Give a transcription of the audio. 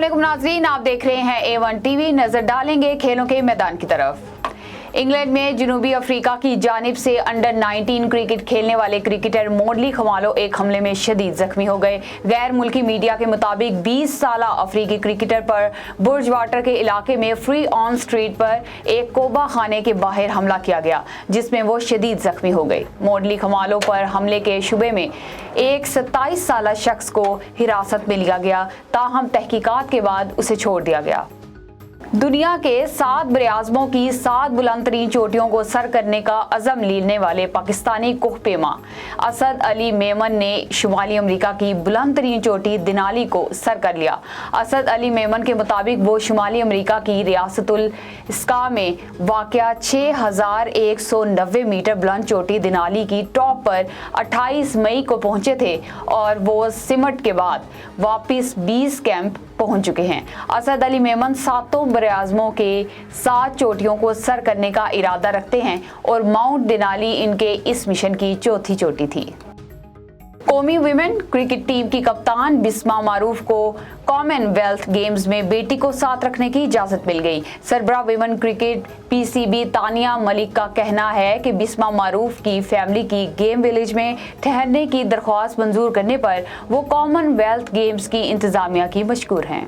अस्सलामुअलैकुम नाज़रीन, आप देख रहे हैं A1 टीवी। नजर डालेंगे खेलों के मैदान की तरफ। इंग्लैंड में जनूबी अफ्रीका की जानिब से अंडर 19 क्रिकेट खेलने वाले क्रिकेटर मोडली खमालो एक हमले में शदीद जख्मी हो गए। गैर मुल्की मीडिया के मुताबिक 20 साला अफ्रीकी क्रिकेटर पर बुर्ज वाटर के इलाके में फ्री ऑन स्ट्रीट पर एक कोबा खाने के बाहर हमला किया गया, जिसमें वो शदीद जख्मी हो गए। मोडली खमालो पर हमले के शुबे में एक 27 साला शख्स को हिरासत में लिया गया, ताहम तहकीकात के बाद उसे छोड़ दिया गया। दुनिया के 7 बरआज़मों की 7 बुलंद तरीन चोटियों को सर करने का अज़म लेने वाले पाकिस्तानी कोहपेमा असद अली मेमन ने शुमाली अमरीका की बुलंद तरीन चोटी दिनाली को सर कर लिया। असद अली मेमन के मुताबिक वो शुमाली अमरीका की रियासतुल स्का में वाक़या 6190 मीटर बुलंद चोटी दिनाली की टॉप पर 28 मई को पहुंचे थे और वो सिमट के बाद वापस 20 कैंप पहुंच चुके हैं। असद अली मेमन 7 बरआज़मों के 7 चोटियों को सर करने का इरादा रखते हैं और माउंट देनाली इनके इस मिशन की चौथी चोटी थी। कौमी विमेन क्रिकेट टीम की कप्तान बिस्मा मारूफ को कॉमनवेल्थ गेम्स में बेटी को साथ रखने की इजाजत मिल गई। सरबराह women cricket PCB Tania Malik का कहना है कि बिस्मा मारूफ की फैमिली की गेम विलेज में ठहरने की दरख्वास्त मंजूर करने पर वो कॉमनवेल्थ गेम्स की इंतजामिया की मशकूर हैं।